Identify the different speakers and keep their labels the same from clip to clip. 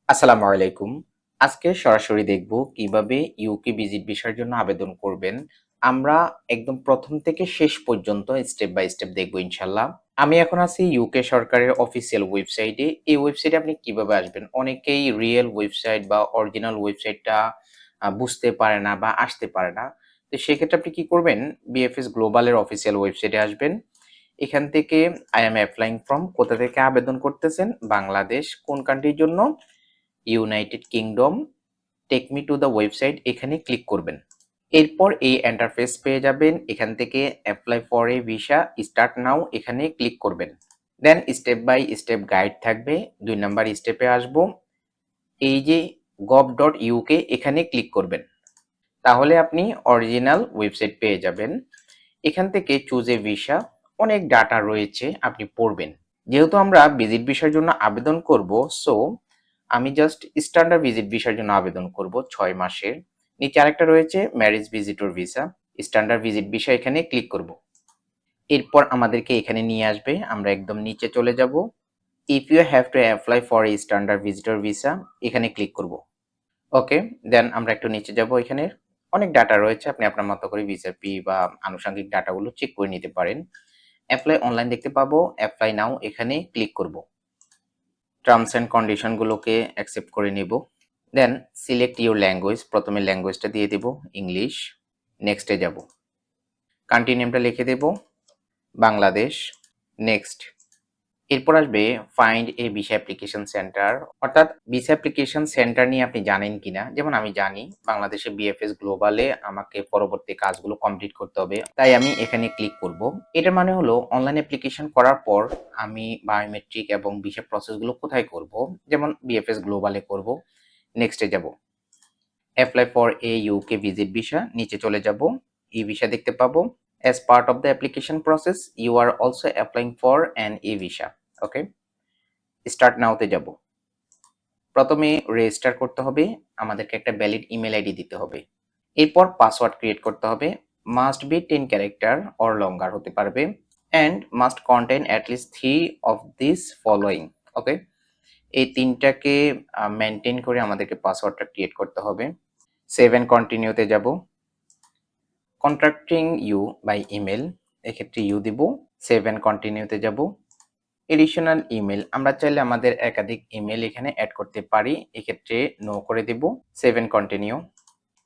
Speaker 1: আসসালামু আলাইকুম। আজকে সরাসরি দেখব কিভাবে ইউকে ভিজিট ভিসার জন্য আবেদন করবেন। আমরা একদম প্রথম থেকে শেষ পর্যন্ত স্টেপ বাই স্টেপ দেখব ইনশাল্লাহ। আমি এখন আছি ইউকে সরকারের অফিসিয়াল ওয়েবসাইটে। এই ওয়েবসাইটে আপনি কিভাবে আসবেন? অনেকেই রিয়েল ওয়েবসাইট বা অরিজিনাল ওয়েবসাইটটা বুঝতে পারে না বা আসতে পারে না। তো সেক্ষেত্রে আপনি কি করবেন? বিএফএস গ্লোবালের অফিসিয়াল ওয়েবসাইটে আসবেন। এখান থেকে আই এম অ্যাপ্লাইং ফ্রম কোথা থেকে আবেদন করতেছেন? বাংলাদেশ। কোন কান্ট্রির জন্য? United Kingdom. Take me to the website, এখানে ক্লিক করবেন। এরপর এই ইন্টারফেস পেয়ে যাবেন। এখান থেকে apply for a visa, start now, এখানে ক্লিক করবেন। Then step by step guide থাকবে। ২ নাম্বার স্টেপে আসবো। এই যে gov.uk, এখানে ক্লিক করবেন। তাহলে আপনি অরিজিনাল ওয়েবসাইট পেয়ে যাবেন। এখান থেকে চুজ এ ভিসা, অনেক ডাটা রয়েছে, আপনি পড়বেন। যেহেতু আমরা ভিজিট ভিসার জন্য আবেদন করব, সো আমি জাস্ট স্ট্যান্ডার্ড ভিজিট ভিসার জন্য আবেদন করব ৬ মাসের। নিচে আরেকটা রয়েছে marriage visitor visa, standard visit visa, এখানে ক্লিক করব। এরপর আমাদেরকে এখানে নিয়ে আসবে, আমরা একদম নিচে চলে যাব। If you have to apply for a standard visitor visa, এখানে ক্লিক করব। ওকে, দেন আমরা একটু নিচে যাব। এখানে অনেক ডাটা রয়েছে, আপনি আপনার মতো করে ভিসা ফি বা আনুষঙ্গিক ডাটাগুলো চেক করে নিতে পারেন। অ্যাপ্লাই অনলাইন দেখতে পাবো, অ্যাপ্লাই নাও, এখানে ক্লিক করব। টার্মস অ্যান্ড কন্ডিশন গুলোকে অ্যাকসেপ্ট করে নেব। দেন সিলেক্ট ইউর ল্যাঙ্গুয়েজ, প্রথমে ল্যাঙ্গুয়েজটা দিয়ে দেব ইংলিশ। নেক্সটে যাব, কান্ট্রি নেমটা লিখে দেব বাংলাদেশ। নেক্সট। এরপর আসবে find a visa application centre, অর্থাৎ ভিসা অ্যাপ্লিকেশন সেন্টার নিয়ে আপনি জানেন কিনা। যেমন আমি জানি বাংলাদেশে বিএফএস গ্লোবালে আমাকে পরবর্তী কাজগুলো কমপ্লিট করতে হবে, তাই আমি এখানে ক্লিক করব। এটার মানে হলো অনলাইন অ্যাপ্লিকেশন করার পর আমি বায়োমেট্রিক এবং ভিসা প্রসেসগুলো কোথায় করব, যেমন বিএফএস গ্লোবালে করব। নেক্সটে যাব, apply for a UK visit visa, নিচে চলে যাব। ই ভিসা দেখতে পাবো। As part of the application process you are also applying for an e visa. Okay, start নাওতে যাব। প্রথমে রেজিস্টার করতে হবে, আমাদেরকে একটা ভ্যালিড ইমেল আইডি দিতে হবে। এরপর পাসওয়ার্ড ক্রিয়েট করতে হবে। Must be 10 character or longer হতে পারবে, and must contain at least 3 of this following. Okay, এই তিনটাকে মেনটেন করে আমাদেরকে পাসওয়ার্ডটা ক্রিয়েট করতে হবে। সেভ অ্যান্ড কন্টিনিউতে যাব। কন্ট্যাক্টিং ইউ বাই ইমেল, এক্ষেত্রে ইউ দিব। সেভ অ্যান্ড কন্টিনিউতে যাব। এডিশনাল ইমেল, আমরা চাইলে আমাদের একাধিক ইমেল এখানে অ্যাড করতে পারি, এক্ষেত্রে নো করে দেব। Save and continue.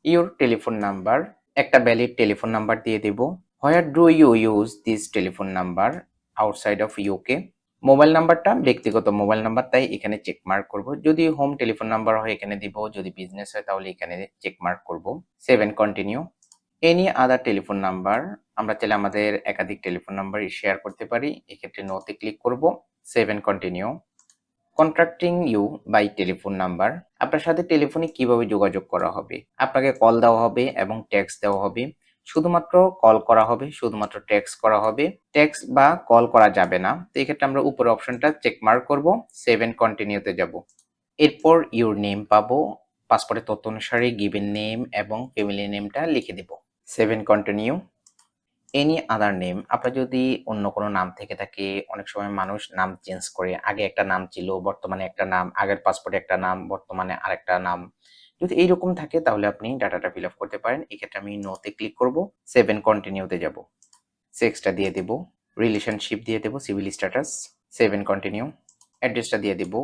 Speaker 1: Your telephone number, একটা ভ্যালিড টেলিফোন নাম্বার দিয়ে দেব। Where do you use this telephone number outside of UK, mobile নাম্বারটা ব্যক্তিগত মোবাইল নাম্বার, তাই এখানে চেক মার্ক করব। যদি হোম টেলিফোন নাম্বার হয় এখানে দিব, যদি বিজনেস হয় তাহলে এখানে চেক মার্ক করব। Save and continue. Any other telephone number, আমরা চাইলে আমাদের একাধিক টেলিফোন নাম্বার শেয়ার করতে পারি, এক্ষেত্রে নোতে ক্লিক করব। Save and continue. Contacting you by telephone number, আপনার সাথে টেলিফোনে কিভাবে যোগাযোগ করা হবে, আপনাকে কল দেওয়া হবে এবং টেক্সট দেওয়া হবে। শুধুমাত্র কল করা হবে, শুধুমাত্র টেক্সট করা হবে, টেক্সট বা কল করা যাবে না। তো এক্ষেত্রে আমরা উপরে অপশনটা চেক মার্ক করব। সেভ এন্ড কন্টিনিউতে যাব। এরপর ইউর নেম পাবো, পাসপোর্টের তথ্য অনুসারে গিভেন নেম এবং ফ্যামিলি নেমটা লিখে দেব। Save and continue. Any other name, আপনার যদি অন্য কোনো নাম থেকে থাকে, অনেক সময় মানুষ নাম চেঞ্জ করে, আগে একটা নাম ছিল বর্তমানে একটা নাম, আগের পাসপোর্টে একটা নাম বর্তমানে আরেকটা নাম, যদি এইরকম থাকে তাহলে আপনি ডাটাটা ফিল আপ করতে পারেন। এক্ষেত্রে আমি নোতে ক্লিক করব। সেভ এন্ড কন্টিনিউতে যাব। সেক্সটা দিয়ে দেব, রিলেশনশিপ দিয়ে দেব, civil status. Save and continue. অ্যাড্রেসটা দিয়ে দেব,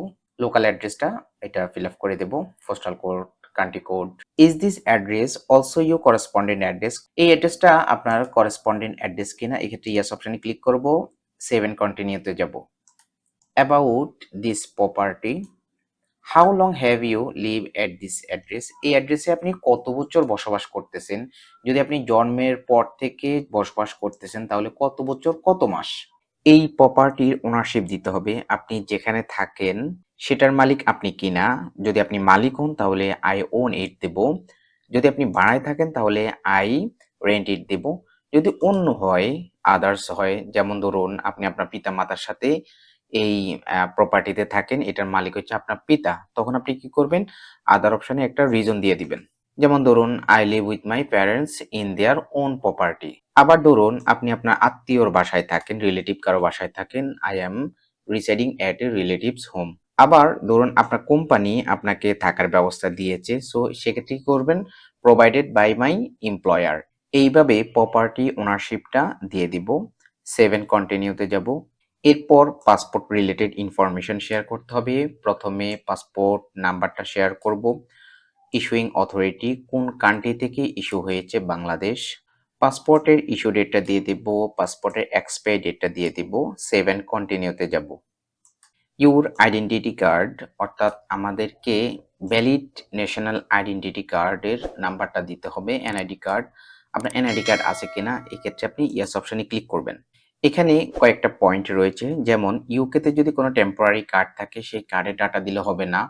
Speaker 1: লোকাল অ্যাড্রেসটা এটা ফিল আপ করে দেব, postal code, country code. Is this address also your correspondent address, এই অ্যাড্রেসটা আপনার করেসপন্ডেন্ট অ্যাড্রেস কিনা, এক্ষেত্রে ইয়েস অপশনে ক্লিক করব। সেভ এন্ড কন্টিনিউতে যাব। About this property, how long have you live at this address, এই অ্যাড্রেসে আপনি কত বছর বসবাস করতেছেন। যদি আপনি জন্মের পর থেকে বসবাস করতেছেন তাহলে কত বছর কত মাস। এই প্রপার্টির ওনারশিপ দিতে হবে, আপনি যেখানে থাকেন সেটার মালিক আপনি কিনা। যদি আপনি মালিক হন তাহলে আই ওন ইট দেব, যদি আপনি ভাড়ায় থাকেন তাহলে আই রেন্ট ইট দেব। যদি অন্য হয়, আদার্স হয়, যেমন ধরুন আপনি আপনার পিতা মাতার সাথে এই প্রপার্টিতে থাকেন, এটার মালিক হচ্ছে আপনার পিতা, তখন আপনি কি করবেন, আদার অপশনে একটা রিজন দিয়ে দিবেন। যেমন ধরুন I live with my parents in their own property. আবার ধরুন আপনি আপনার আত্মীয়র বাসায় থাকেন, রিলেটিভ কারো বাসায় থাকেন, I am residing at A relatives home. আবার ধরুন আপনার কোম্পানি আপনাকে থাকার ব্যবস্থা দিয়েছে, সো সেক্ষেত্রে কি করবেন, প্রোভাইডেড বাই মাই এমপ্লয়ার, এইভাবে প্রপার্টি ওনারশিপটা দিয়ে দিব। 7 কন্টিনিউতে যাব। এরপর পাসপোর্ট রিলেটেড ইনফরমেশন শেয়ার করতে হবে। প্রথমে পাসপোর্ট নাম্বারটা শেয়ার করব। ইস্যুইং অথরিটি কোন কান্ট্রি থেকে ইস্যু হয়েছে, বাংলাদেশ। পাসপোর্টের ইস্যু ডেটটা দিয়ে দিব, পাসপোর্টের এক্সপায়ারি ডেটটা দিয়ে দিব। 7 কন্টিনিউতে যাব। ইউর আইডেন্টিটি কার্ড, অর্থাৎ আমাদেরকে ভ্যালিড ন্যাশনাল আইডেন্টিটি কার্ডের নাম্বারটা দিতে হবে। এনআইডি কার্ড, আপনার এনআইডি কার্ড আছে কিনা, এক্ষেত্রে আপনি ইয়েস অপশনে ক্লিক করবেন। এখানে কয়েকটা পয়েন্ট রয়েছে, যেমন ইউকেতে যদি কোনো টেম্পোরারি কার্ড থাকে সেই কার্ডের ডাটা দিলে হবে না।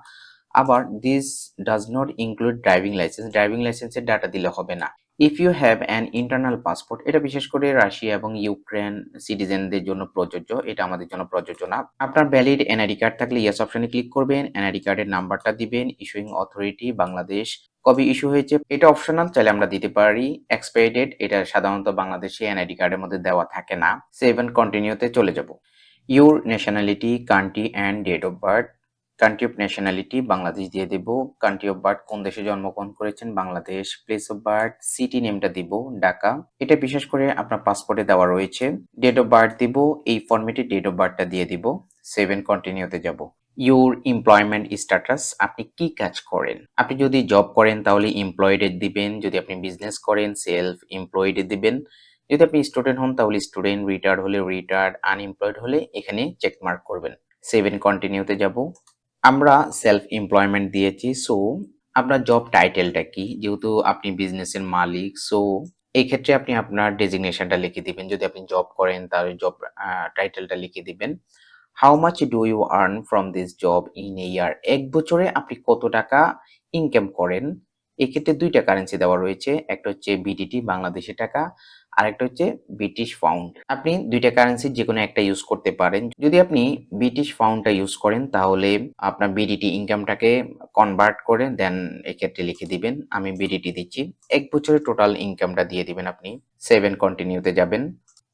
Speaker 1: আবার this does not include driving licence, driving লাইসেন্সের ডাটা দিলে হবে না। If you have an internal passport, এটা বিশেষ করে রাশিয়া এবং ইউক্রেন সিটিজেনদের জন্য প্রযোজ্য, এটা আমাদের জন্য প্রযোজ্য না। আপনার ভ্যালিড এনআইডি কার্ড থাকলে ইয়েস অপশনে ক্লিক করবেন, এনআইডি কার্ডের নাম্বারটা দিবেন, ইস্যুইং অথরিটি বাংলাদেশ, কবে ইস্যু হয়েছে এটা অপশনাল, চাইলে আমরা দিতে পারি। এক্সপায়ারি ডেট, এটা সাধারণত বাংলাদেশে এনআইডি কার্ডের মধ্যে দেওয়া থাকে না। 7 কন্টিনিউতে চলে যাব। Your nationality, country and date of birth, country of nationality Bangladesh দিয়ে দেব। কান্ট্রি অফ বার্থ, কোন দেশে জন্মগ্রহণ করেছেন, Bangladesh. Place of birth, city নেমটা দিব ঢাকা, এটা বিশেষ করে আপনার পাসপোর্টে দেওয়া রয়েছে। ডেট অফ বার্থ দিব, এই ফরম্যাটে ডেট অফ বার্থটা দিয়ে দিব। 7 কন্টিনিউতে যাব। ইউর এমপ্লয়মেন্ট স্ট্যাটাস, আপনি কি কাজ করেন, আপনি যদি জব করেন তাহলে এমপ্লয়েডের দিবেন, যদি আপনি বিজনেস করেন সেলফ এমপ্লয়েডের দিবেন, যদি আপনি স্টুডেন্ট হন তাহলে স্টুডেন্ট, রিটায়ার্ড হলে রিটায়ার্ড, আনএমপ্লয়েড হলে এখানে চেক মার্ক করবেন। 7 কন্টিনিউতে যাব। আমরা সেলফ এমপ্লয়মেন্ট দিয়েছি, সো আপনার জব টাইটেলটা কি, যেহেতু আপনি বিজনেসের মালিক, সো এই ক্ষেত্রে আপনি আপনার ডেজিগনেশনটা লিখে দিবেন। যদি আপনি জব করেন তাহলে জব টাইটেলটা লিখে দিবেন। How much do you earn from this job in a year, এক বছরে আপনি কত টাকা ইনকাম করেন। এক্ষেত্রে দুইটা কারেন্সি দেওয়া রয়েছে, একটা হচ্ছে বিডিটি বাংলাদেশি টাকা, আরেকটা হচ্ছে ব্রিটিশ পাউন্ড। আপনি দুইটা কারেন্সি যে কোনো একটা ইউজ করতে পারেন। যদি আপনি ব্রিটিশ পাউন্ডটা ইউজ করেন তাহলে আপনার বিডিটি ইনকামটাকে কনভার্ট করে দেন এক্ষেত্রে লিখে দিবেন আমি বিডিটি দিচ্ছি। এক বছরের টোটাল ইনকামটা দিয়ে দিবেন আপনি। 7 কন্টিনিউতে যাবেন।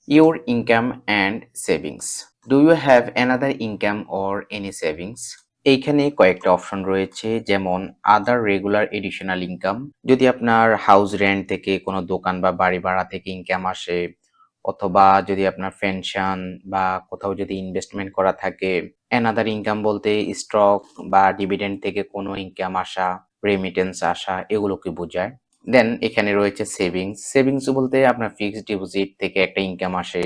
Speaker 1: Your income and savings, do you have another income or any savings, এইখানে কয়েকটা অপশন রয়েছে, যেমন আদার রেগুলার এডিশনাল ইনকাম, যদি আপনার হাউস রেন্ট থেকে কোনো দোকান বা বাড়ি ভাড়া থেকে ইনকাম আসে, অথবা যদি আপনার পেনশন বা কোথাও যদি ইনভেস্টমেন্ট করা থাকে। অ্যানাদার ইনকাম বলতে স্টক বা ডিভিডেন্ড থেকে কোনো ইনকাম আসা, রেমিটেন্স আসা, এগুলোকে বোঝায়। দেন এখানে রয়েছে সেভিংস, সেভিংস বলতে আপনার ফিক্সড ডিপোজিট থেকে একটা ইনকাম আসে,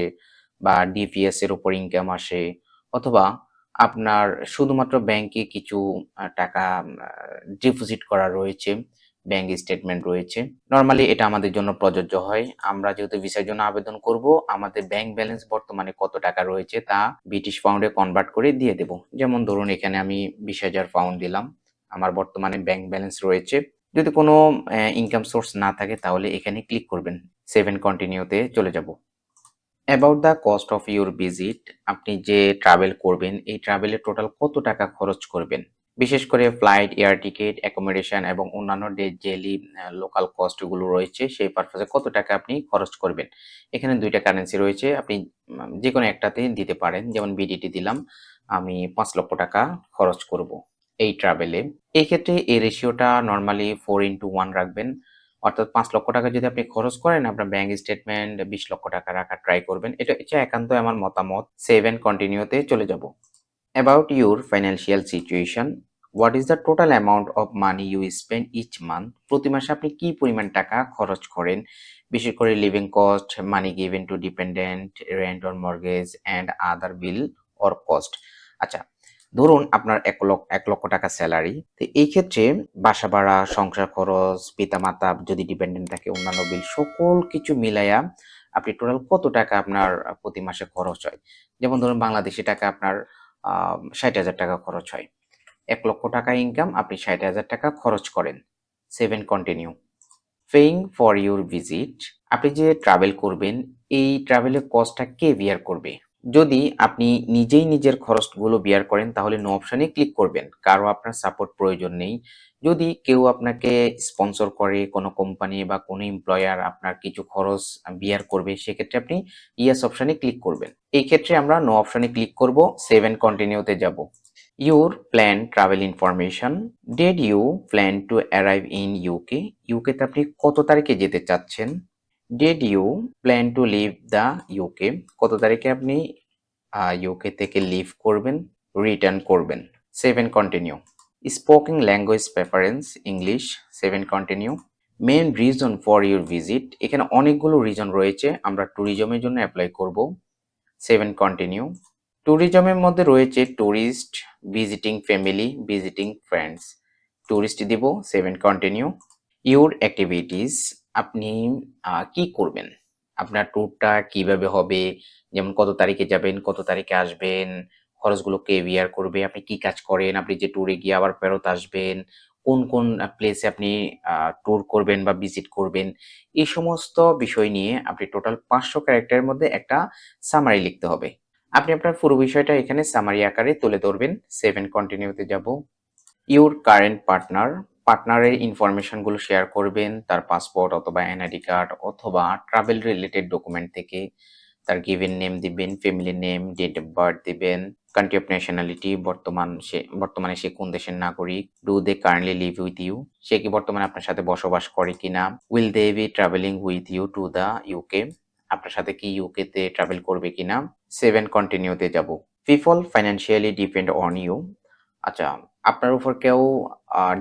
Speaker 1: বা ডিপিএস এর উপর ইনকাম আসে, অথবা আপনার শুধুমাত্র ব্যাংকে কিছু টাকা ডিপোজিট করা রয়েছে, ব্যাংক স্টেটমেন্ট রয়েছে। নরমালি এটা আমাদের জন্য প্রযোজ্য হয়। আমরা যেহেতু ভিসার জন্য আবেদন করব, আমাদের ব্যাংক ব্যালেন্স বর্তমানে কত টাকা রয়েছে তা ব্রিটিশ পাউন্ডে কনভার্ট করে দিয়ে দেব। যেমন ধরুন এখানে আমি 20,000 পাউন্ড দিলাম, আমার বর্তমানে ব্যাংক ব্যালেন্স রয়েছে। যদি কোনো ইনকাম সোর্স না থাকে তাহলে এখানে ক্লিক করবেন। 7 কন্টিনিউতে চলে যাব। About the cost of your visit, আপনি যে ট্রাভেল করবেন এই ট্রাভেলে টোটাল কত টাকা খরচ করবেন, বিশেষ করে ফ্লাইট, এয়ার টিকিট, অ্যাকোমোডেশন এবং অন্যান্য ডেইলি লোকাল কস্টগুলো রয়েছে, সেই পারপাসে কত টাকা আপনি খরচ করবেন। এখানে দুইটা কারেন্সি রয়েছে, আপনি যে কোনো একটাতে দিতে পারেন। যেমন বিডিটি দিলাম, আমি 5 লক্ষ টাকা খরচ করব এই ট্রাভেলে। এই ক্ষেত্রে এই রেশিওটা নর্মালি 4:1 রাখবেন, অর্থাৎ 5 লক্ষ টাকা যদি আপনি খরচ করেন, আপনার ব্যাংক স্টেটমেন্ট 20 লক্ষ টাকা রাখার ট্রাই করবেন। এটা হচ্ছে একান্ত আমার মতামত। 7 কন্টিনিউতে চলে যাব। About your financial situation, what is the total amount of money you spend each month, প্রতি মাসে আপনি কি পরিমাণ টাকা খরচ করেন, বিশেষ করে living cost, money given to dependent, rent or mortgage and other bill or cost. আচ্ছা, ধরুন আপনার 1 লক্ষ টাকা স্যালারি, তো এই ক্ষেত্রে বাসা ভাড়া, সংসার খরচ, পিতামাতা যদি ডিপেন্ডেন্ট থাকে, অন্যান্য বিল সকল কিছু মিলাইয়া আপনি টোটাল কত টাকা আপনার প্রতি মাসে খরচ হয়। যেমন ধরুন বাংলাদেশি টাকা আপনার 60,000 টাকা খরচ হয়। 1 লক্ষ টাকা ইনকাম, আপনি 60,000 টাকা খরচ করেন। 7 continue. Paying for your visit, আপনি যে ট্রাভেল করবেন এই ট্রাভেলের কস্টটা কে বিয়ার করবে। যদি আপনি নিজেই নিজের খরচগুলো বিয়ার করেন তাহলে নো অপশনে ক্লিক করবেন, কারো আপনার সাপোর্ট প্রয়োজন নেই। যদি কেউ আপনাকে স্পন্সর করে, কোনো কোম্পানি বা কোনো এমপ্লয়ার আপনার কিছু খরচ বিয়ার করবে, সেক্ষেত্রে আপনি ইয়েস অপশনে ক্লিক করবেন। এই ক্ষেত্রে আমরা নো অপশনে ক্লিক করব। 7 কন্টিনিউতে যাব। Your planned travel information. Did you plan to arrive in UK? UK তে আপনি কত তারিখে যেতে চাচ্ছেন? Did you plan to leave the UK? কত তারিখে আপনি UK থেকে লিভ করবেন, রিটার্ন করবেন? 7 continue. Spoken language preference English. 7 continue. Main reason for your visit. এখানে অনেকগুলো রিজন রয়েছে, আমরা ট্যুরিজমের জন্য অ্যাপ্লাই করব। 7 কন্টিনিউ। ট্যুরিজমের মধ্যে রয়েছে tourist, visiting family, visiting friends. Tourist দিব। 7 কন্টিনিউ। Your activities. আপনি কি করবেন, আপনার ট্যুরটা কিভাবে হবে, যেমন কত তারিখে যাবেন, কত তারিখে আসবেন, খরচগুলো কে বিয়ার করবে, আপনি কি কাজ করেন, আপনি যে ট্যুরে গিয়ে আবার ফেরত আসবেন, কোন কোন প্লেসে আপনি ট্যুর করবেন বা ভিজিট করবেন, এই সমস্ত বিষয় নিয়ে আপনি টোটাল 500 ক্যারেক্টারের মধ্যে একটা সামারি লিখতে হবে। আপনি আপনার পুরো বিষয়টা এখানে সামারি আকারে তুলে ধরবেন। 7 কন্টিনিউতে যাব। Your current partner. পার্টনারের ইনফরমেশনগুলো শেয়ার করবেন, তার পাসপোর্ট অথবা এনআইডি কার্ড অথবা ট্রাভেল রিলেটেড ডকুমেন্ট থেকে। তার গিভেন নেম দিবেন, family name, date of birth দিবেন, কান্ট্রি অফ ন্যাশনালিটি, বর্তমানে সে কোন দেশের নাগরিক, do they currently live with you, সে কি বর্তমানে আপনার সাথে বসবাস করে কিনা, will they be travelling with you to the UK, আপনার সাথে কি ইউকে তে ট্রাভেল করবে কিনা। 7 কন্টিনিউতে যাব। People financially depend on you. আচ্ছা, আপনার উপর কেউ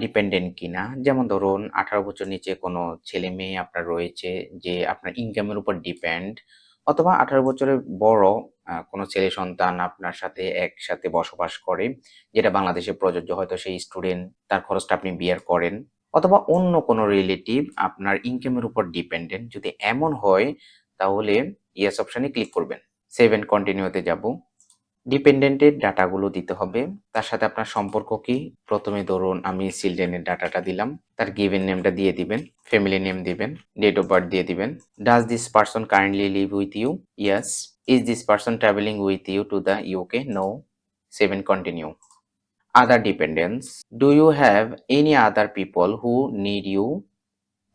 Speaker 1: ডিপেন্ডেন্ট কিনা, যেমন ধরুন 18 বছর নিচে কোনো ছেলে মেয়ে আপনার রয়েছে যে আপনার ইনকামের উপর ডিপেন্ড, অথবা 18 বছরের বড় কোনো ছেলে সন্তান আপনার সাথে একসাথে বসবাস করে, যেটা বাংলাদেশে প্রযোজ্য, হয়তো সেই স্টুডেন্ট, তার খরচটা আপনি বিয়ার করেন, অথবা অন্য কোনো রিলেটিভ আপনার ইনকামের উপর ডিপেন্ডেন্ট। যদি এমন হয় তাহলে ইয়েস অপশনে ক্লিক করবেন। 7 কন্টিনিউতে যাব। ডিপেন্ডেন্টের ডাটাগুলো দিতে হবে, তার সাথে আপনার সম্পর্ক কি। প্রথমে ধরুন আমি চিলড্রেনের ডাটাটা দিলাম, তার গিভেন নেমটা দিয়ে দিবেন, ফ্যামিলি নেম দিবেন, ডেট অফ বার্থ দিয়ে দিবেন। Does this person currently live with you? Yes. Is this person travelling with you to the UK? No. 7 continue. Other dependence. Do you have any other people who need you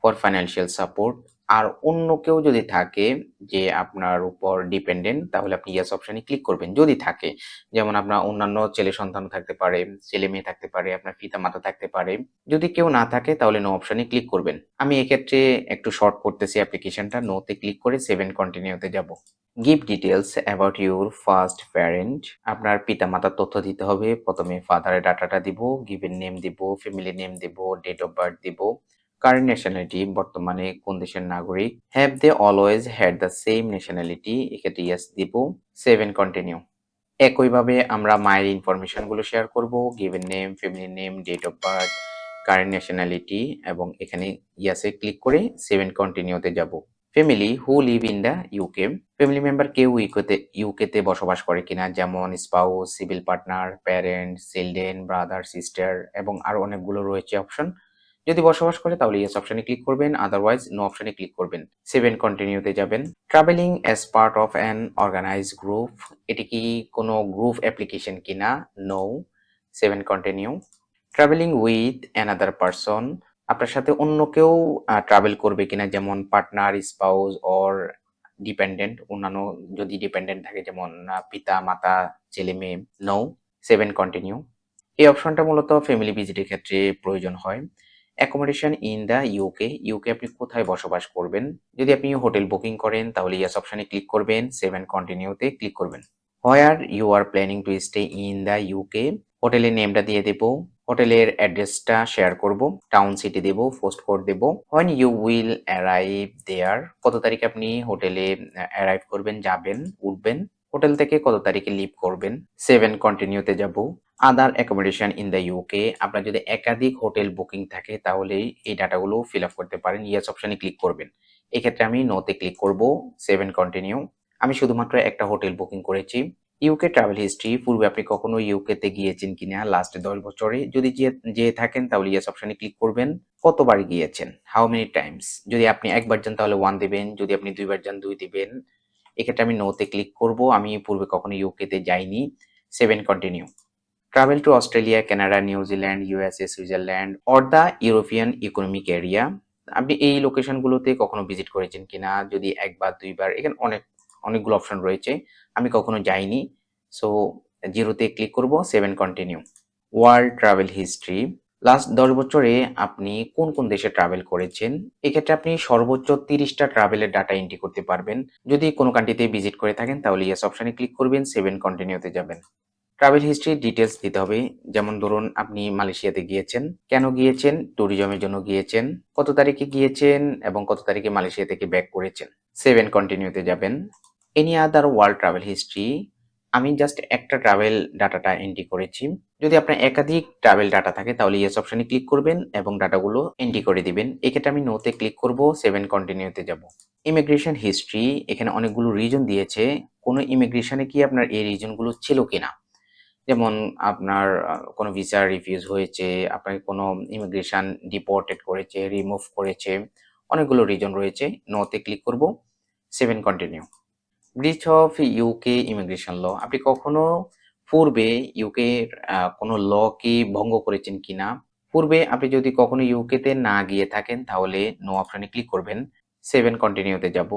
Speaker 1: for financial support? আর অন্য কেউ যদি থাকে যে আপনার উপর dependent, তাহলে আপনি ইয়েস অপশনে ক্লিক করবেন যদি থাকে। যেমন আপনার অন্যান্য ছেলে সন্তান থাকতে পারে, ছেলে মেয়ে থাকতে পারে, আপনার পিতা মাতা থাকতে পারে। যদি কেউ না থাকে তাহলে নো অপশনে ক্লিক করবেন। আমি এক্ষেত্রে একটু শর্ট করতেছি অ্যাপ্লিকেশনটা, নোতে ক্লিক করে 7 কন্টিনিউতে যাব। Give details about your first parent. আপনার পিতা মাতার তথ্য দিতে হবে। প্রথমে ফাদারের ডাটাটা দিব, গিভেন নেম দিব, ফ্যামিলি নেম দিব, ডেট অফ বার্থ দিব, কারেন্ট ন্যাশনালিটি, বর্তমানে কোন দেশের নাগরিক, have they always had the same nationality, এক্ষেত্রে ইয়েস দিব। 7 কন্টিনিউ। একইভাবে আমরা মায়ের ইনফরমেশনগুলো শেয়ার করব, given name, family name, date of birth, current nationality, এবং এখানে ইয়াসে ক্লিক করে 7 কন্টিনিউতে যাব। Family who live in the UK. Family member কেউ ইউকেতে বসবাস করে কিনা, যেমন spouse, civil partner, parent, children, brother, sister, এবং আরো অনেকগুলো রয়েছে অপশন। যদি বসবাস করে তাহলে ইয়েস অপশনে ক্লিক করবেন, আদারওয়াইজ নো অপশনে ক্লিক করবেন। 7 কন্টিনিউতে যাবেন। Travelling as part of an organised group. এটি কি কোনো গ্রুপ অ্যাপ্লিকেশন কিনা? No. 7 continue. Travelling with another person. আপনার সাথে অন্য কেউ ট্রাভেল করবে কিনা, যেমন পার্টনার, স্পাউস অর ডিপেন্ডেন্ট, অন্যান্য যদি ডিপেন্ডেন্ট থাকে, যেমন পিতা মাতা, ছেলে মেয়ে। নো। 7 কন্টিনিউ। এই অপশনটা মূলত ফ্যামিলি ভিজিটের ক্ষেত্রে প্রয়োজন হয়। Accommodation in the UK. UK আপনি কোথায় বসবাস করবেন? যদি আপনি হোটেল বুকিং করেন তাহলে ইয়েস অপশনে ক্লিক করবেন, 7 কন্টিনিউতে ক্লিক করবেন। Where you are planning to stay in the UK. হোটেলের নেমটা দিয়ে দেব, হোটেলের অ্যাড্রেসটা শেয়ার করব, টাউন সিটি দেব, পোস্ট কোড দেব। When you will arrive there. কত তারিখে আপনি হোটেলে অ্যারাইভ করবেন, যাবেন, উঠবেন, হোটেল থেকে কত তারিখে লিভ করবেন। 7 কন্টিনিউতে যাব। আদার অ্যাকোমোডেশন ইন দ্য ইউকে। আপনার যদি একাধিক হোটেল বুকিং থাকে তাহলে এই ডাটাগুলো ফিল আপ করতে পারেন, ইয়েস অপশনে ক্লিক করবেন। এক্ষেত্রে আমি নোতে ক্লিক করব। 7 কন্টিনিউ। আমি শুধুমাত্র একটা হোটেল বুকিং করেছি। UK travel history. পূর্বে আপনি কখনো ইউকে তে গিয়েছেন কিনা লাস্ট 10 বছরে, যদি যেয়ে থাকেন তাহলে ইয়েস অপশনে ক্লিক করবেন। কতবার গিয়েছেন, হাউ মেনি টাইমস। যদি আপনি একবার যান তাহলে 1 দিবেন, যদি আপনি দুইবার যান 2 দিবেন। এক্ষেত্রে আমি নোতে ক্লিক করব, আমি পূর্বে কখনো ইউকে তে যাইনি। 7 continue. Travel to Australia, Canada, New Zealand, USA, Switzerland or the European economic area. আপনি এই লোকেশনগুলোতে কখনো ভিজিট করেছেন কিনা, যদি একবার দুইবার, এখানে অনেকগুলো অপশন রয়েছে। আমি কখনো যাইনি, সো জিরোতে ক্লিক করব, save and continue. World travel history, last 10 বছরে আপনি কোন কোন দেশে ট্রাভেল করেছেন। এক্ষেত্রে আপনি সর্বোচ্চ 30টা ট্রাভেলের ডাটা এন্ট্রি করতে পারবেন। যদি কোনো কান্ট্রিতে ভিজিট করে থাকেন তাহলে ইয়েস অপশনে ক্লিক করবেন, সেভ এন্ড কন্টিনিউতে যাবেন। ট্রাভেল হিস্ট্রি ডিটেলস দিতে হবে, যেমন ধরুন আপনি মালয়েশিয়াতে গিয়েছেন, কেন গিয়েছেন, ট্যুরিজমের জন্য গিয়েছেন, কত তারিখে গিয়েছেন এবং কত তারিখে মালয়েশিয়া থেকে ব্যাক করেছেন। সেভ এন্ড কন্টিনিউতে যাবেন। Any other world travel history, আমি জাস্ট একটা ট্রাভেল ডাটাটা এন্ট্রি করেছি। যদি আপনার একাধিক ট্রাভেল ডাটা থাকে তাহলে ইয়েস অপশনে ক্লিক করবেন এবং ডাটাগুলো এন্ট্রি করে দিবেন। এক্ষেত্রে আমি নোতে ক্লিক করব, সেভ এন্ড কন্টিনিউতে যাব। ইমিগ্রেশন হিস্ট্রি, এখানে অনেকগুলো রিজন দিয়েছে, কোনো ইমিগ্রেশনে কি আপনার এই রিজনগুলো ছিল কিনা। যেমন আপনার কোনো ভিসা রিফিউজ হয়েছে, আপনাকে কোনো ইমিগ্রেশন ডিপোর্টেড করেছে, রিমুভ করেছে, অনেকগুলো রিজন রয়েছে। নোতে ক্লিক করব, save and continue. Breach of UK immigration law, আপনি কখনো পূর্বে ইউকে কোনো ল কি ভঙ্গ করেছেন কিনা। পূর্বে আপনি যদি কখনো ইউকেতে না গিয়ে থাকেন তাহলে নো অপশনে ক্লিক করবেন, সেভ এন্ড কন্টিনিউতে যাব।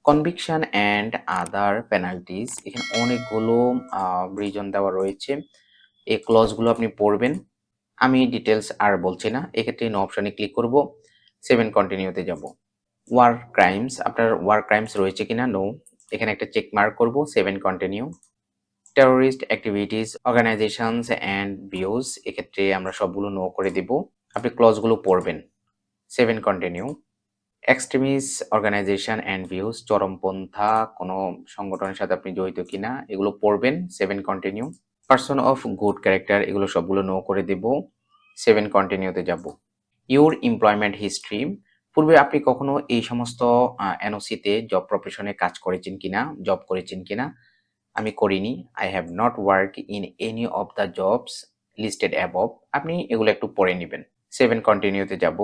Speaker 1: কনভিকশন অ্যান্ড আদার পেনাল্টিজ, এখানে অনেকগুলো রিজন দেওয়া রয়েছে, এই ক্লজগুলো আপনি পড়বেন। আমি ডিটেলস আর বলছি না, এক্ষেত্রে নো অপশনে ক্লিক করব, সেভ এন্ড কন্টিনিউতে যাব। ওয়ার ক্রাইমস, আপনার ওয়ার ক্রাইমস রয়েছে কিনা, নো, এখানে একটা চেক মার্ক করব, save and continue. Terrorist activities, organisations and views, এক্ষেত্রে আমরা সবগুলো নো করে দেব। আপনি ক্লজগুলো পড়বেন, save and continue. Extremist organisation and views, চরমপন্থা কোনো সংগঠনের সাথে আপনি জড়িত কিনা এগুলো পড়বেন, save and continue. Person of good character, এগুলো সবগুলো নো করে দেব, সেভ এন্ড কন্টিনিউতে যাব। ইউর এমপ্লয়মেন্ট হিস্ট্রি, পূর্বে আপনি কখনো এই সমস্ত এনওসিতে জব প্রফেশনে কাজ করেছেন কিনা, জব করেছেন কিনা। আমি করিনি, I have not work in any of the jobs listed above, আপনি এগুলো একটু পড়ে নেবেন, সেভ এন্ড কন্টিনিউতে যাব।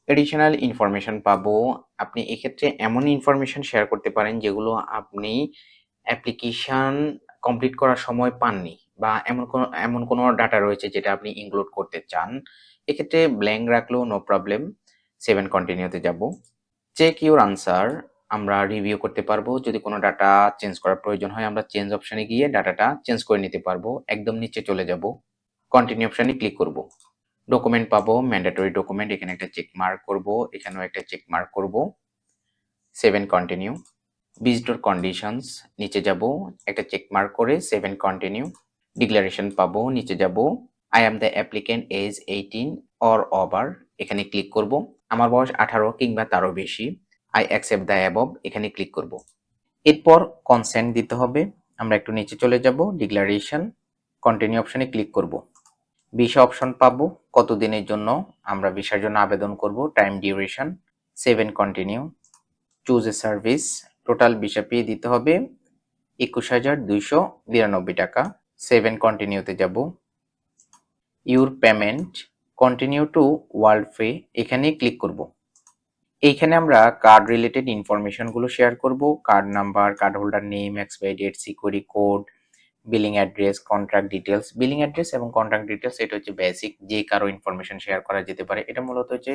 Speaker 1: এডিশনাল ইনফরমেশন পাবো, আপনি এক্ষেত্রে এমন ইনফরমেশন শেয়ার করতে পারেন যেগুলো আপনি অ্যাপ্লিকেশন কমপ্লিট করার সময় পাননি, বা এমন কোনো ডাটা রয়েছে যেটা আপনি ইনক্লুড করতে চান। এক্ষেত্রে ব্ল্যাঙ্ক রাখলেও নো প্রবলেম, সেভ এন্ড কন্টিনিউতে যাব। চেক ইউর আনসার, আমরা রিভিউ করতে পারবো, যদি কোনো ডাটা চেঞ্জ করার প্রয়োজন হয় আমরা চেঞ্জ অপশনে গিয়ে ডাটাটা চেঞ্জ করে নিতে পারবো। একদম নিচে চলে যাব, কন্টিনিউ অপশনে ক্লিক করব। ডকুমেন্ট পাবো, ম্যান্ডেটরি ডকুমেন্ট, এখানে একটা চেক মার্ক করব, এখানেও একটা চেক মার্ক করব, save and continue. Visitor conditions, নিচে যাব, একটা চেক মার্ক করে সেভ এন্ড কন্টিনিউ। ডিক্লারেশন পাবো, নিচে যাব, I am the applicant age 18 or over, এখানে ক্লিক করব। আমার বয়স 18 কিংবা তারও বেশি। আই অ্যাকসেপ্ট দ্য অ্যাবভ, এখানে ক্লিক করব। এরপর কনসেন্ট দিতে হবে, আমরা একটু নিচে চলে যাব, ডিক্লারেশন, কন্টিনিউ অপশনে ক্লিক করব। ভিসা অপশন পাবো, কতদিনের জন্য আমরা ভিসার জন্য আবেদন করব, time duration, save and continue. Choose a service, total visa fee দিতে হবে 21,292 টাকা, সেভ এন্ড কন্টিনিউতে যাব। Your payment, continue to world free, এখানে ক্লিক করব। এইখানে আমরা কার্ড রিলেটেড ইনফরমেশন গুলো শেয়ার করব, card number, card holder name, expiry date, security code, billing address, contract details. Billing address এবং কন্ট্রাক্ট ডিটেলস এটা হচ্ছে বেসিক, যে কারো ইনফরমেশন শেয়ার করা যেতে পারে। এটা মূলত হচ্ছে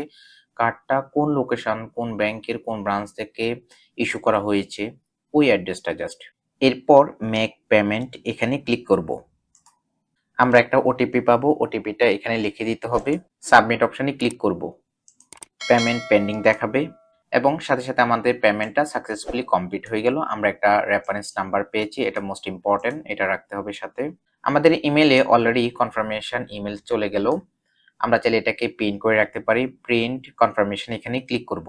Speaker 1: কার্ডটা কোন লোকেশন, কোন ব্যাংকের কোন ব্রাঞ্চ থেকে ইস্যু করা হয়েছে, ওই অ্যাড্রেসটা জাস্ট। এরপর মেক পেমেন্ট, এখানে ক্লিক করব। আমরা একটা ওটিপি পাবো, ওটিপিটা এখানে লিখে দিতে হবে, সাবমিট অপশনে ক্লিক করব। পেমেন্ট পেন্ডিং দেখাবে এবং সাথে সাথে আমাদের পেমেন্টটা সাকসেসফুলি কমপ্লিট হয়ে গেল। আমরা একটা রেফারেন্স নাম্বার পেয়েছি, এটা মোস্ট ইম্পর্টেন্ট, এটা রাখতে হবে সাথে। আমাদের ইমেলে অলরেডি কনফার্মেশন ইমেল চলে গেল, আমরা চাইলে এটাকে প্রিন্ট করে রাখতে পারি। প্রিন্ট কনফার্মেশন এখানে ক্লিক করব,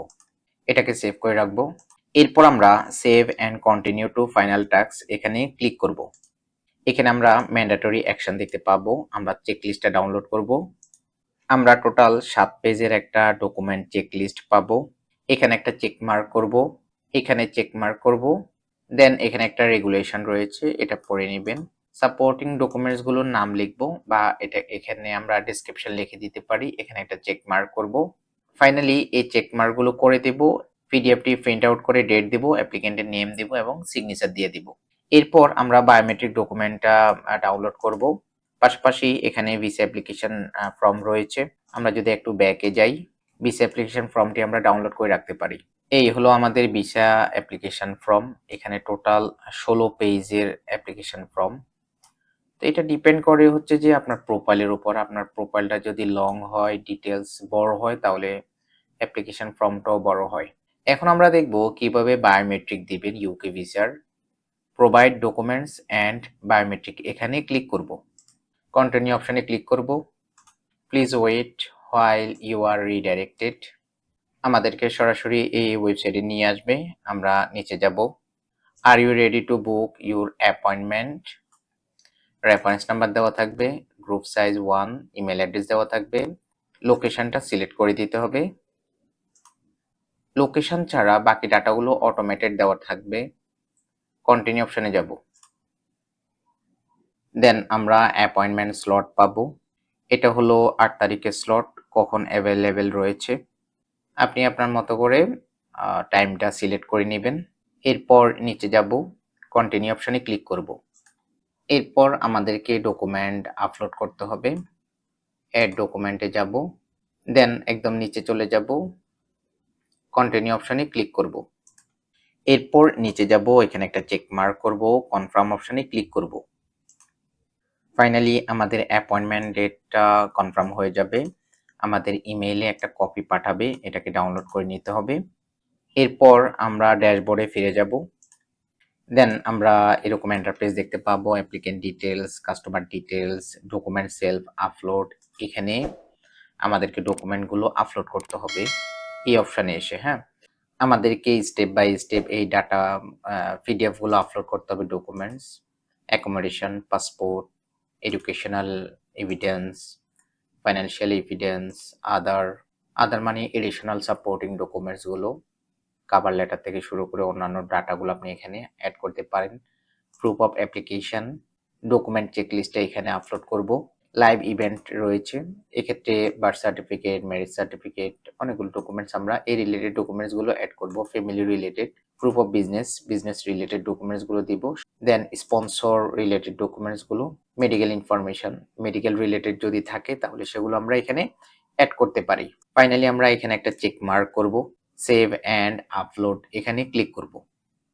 Speaker 1: এটাকে সেভ করে রাখবো। এরপর আমরা save and continue to final task, এখানে ক্লিক করব। এখানে আমরা ম্যান্ডেটরি অ্যাকশন দেখতে পাবো, আমরা চেকলিস্টটা ডাউনলোড করব। আমরা টোটাল 7 পেজের একটা ডকুমেন্ট চেকলিস্ট পাবো, এখানে একটা চেক মার্ক করব, এখানে চেক মার্ক করব, দেন এখানে একটা রেগুলেশন রয়েছে, এটা পড়ে নেবেন। সাপোর্টিং ডকুমেন্টস গুলোর নাম লিখবো, বা এটা এখানে আমরা ডেসক্রিপশন লিখে দিতে পারি, এখানে একটা চেক মার্ক করব। ফাইনালি এই চেক মার্ক গুলো করে দেব, পিডিএফটি প্রিন্ট আউট করে ডেট দেব, অ্যাপ্লিকেন্টের নেম দেব এবং সিগনেচার দিয়ে দিব। এরপর আমরা বায়োমেট্রিক ডকুমেন্টটা ডাউনলোড করব। পাশাপাশি এখানে ভিসা অ্যাপ্লিকেশন ফর্ম রয়েছে, আমরা যদি একটু ব্যাকে যাই, ভিসা অ্যাপ্লিকেশন ফর্মটি আমরা ডাউনলোড করে রাখতে পারি। এই হলো আমাদের ভিসা অ্যাপ্লিকেশন ফর্ম, এখানে টোটাল 16 পেজের অ্যাপ্লিকেশন ফর্ম। তো এটা ডিপেন্ড করে হচ্ছে যে আপনার প্রোফাইলের উপর। আপনার প্রোফাইলটা যদি লং হয়, ডিটেইলস বড় হয় তাহলে অ্যাপ্লিকেশন ফর্মটাও বড় হয়। এখন আমরা দেখব কিভাবে বায়োমেট্রিক দিবেন ইউকে ভিসার। প্রোভাইড ডকুমেন্টস অ্যান্ড বায়োমেট্রিক এখানে ক্লিক করব। কন্টিনিউ অপশনে ক্লিক করব। Please wait while you are redirected. আমাদেরকে সরাসরি এই ওয়েবসাইটে নিয়ে আসবে। আমরা নিচে যাব। Are you ready to book your appointment? Reference number দেওয়া থাকবে, গ্রুপ সাইজ 1, ইমেল অ্যাড্রেস দেওয়া থাকবে, লোকেশনটা সিলেক্ট করে দিতে হবে। লোকেশন ছাড়া বাকি ডাটাগুলো অটোমেটেড দেওয়া থাকবে। কন্টিনিউ অপশনে যাব। দেন আমরা অ্যাপয়েন্টমেন্ট স্লট পাবো। এটা হলো 8 তারিখের স্লট, কখন অ্যাভেলেবেল রয়েছে। আপনি আপনার মতো করে টাইমটা সিলেক্ট করে নেবেন। এরপর নিচে যাব, কন্টিনিউ অপশনে ক্লিক করব। এরপর আমাদেরকে ডকুমেন্ট আপলোড করতে হবে। অ্যাড ডকুমেন্টে যাব, দেন একদম নিচে চলে যাব, কন্টিনিউ অপশনে ক্লিক করব। এরপর নিচে যাব, এখানে একটা চেক মার্ক করব, কনফার্ম অপশনে ক্লিক করব। ফাইনালি আমাদের অ্যাপয়েন্টমেন্ট ডেটটা কনফার্ম হয়ে যাবে। আমাদের ইমেইলে একটা কপি পাঠাবে, এটাকে ডাউনলোড করে নিতে হবে। এরপর আমরা ড্যাশবোর্ডে ফিরে যাব। দেন আমরা এরকম ইন্টারফেস দেখতে পাবো, applicant details, customer details, document self upload. এখানে আমাদেরকে ডকুমেন্টগুলো আপলোড করতে হবে এই অপশানে এসে। হ্যাঁ, আমাদেরকে স্টেপ বাই স্টেপ এই ডাটা পিডিএফ গুলো আপলোড করতে হবে। Documents, accommodation, passport, educational evidence, financial evidence, other মানে এডিশনাল সাপোর্টিং ডকুমেন্টস গুলো, কভার লেটার থেকে শুরু করে অন্যান্য ডাটাগুলো আপনি এখানে অ্যাড করতে পারেন। প্রুফ অফ অ্যাপ্লিকেশন, ডকুমেন্ট চেকলিস্টে এখানে আপলোড করব। লাইভ ইভেন্ট রয়েছে, এক্ষেত্রে বার্থ সার্টিফিকেট, ম্যারেজ সার্টিফিকেট, অনেকগুলো ডকুমেন্টস আমরা এই রিলেটেড ডকুমেন্টসগুলো অ্যাড করব। Family related, proof of business, business related ডকুমেন্টসগুলো দিব। দেন স্পন্সর রিলেটেড ডকুমেন্টসগুলো, মেডিকেল ইনফরমেশন, মেডিকেল রিলেটেড যদি থাকে তাহলে সেগুলো আমরা এখানে অ্যাড করতে পারি। ফাইনালি আমরা এখানে একটা চেক মার্ক করব, সেভ অ্যান্ড আপলোড এখানে ক্লিক করব।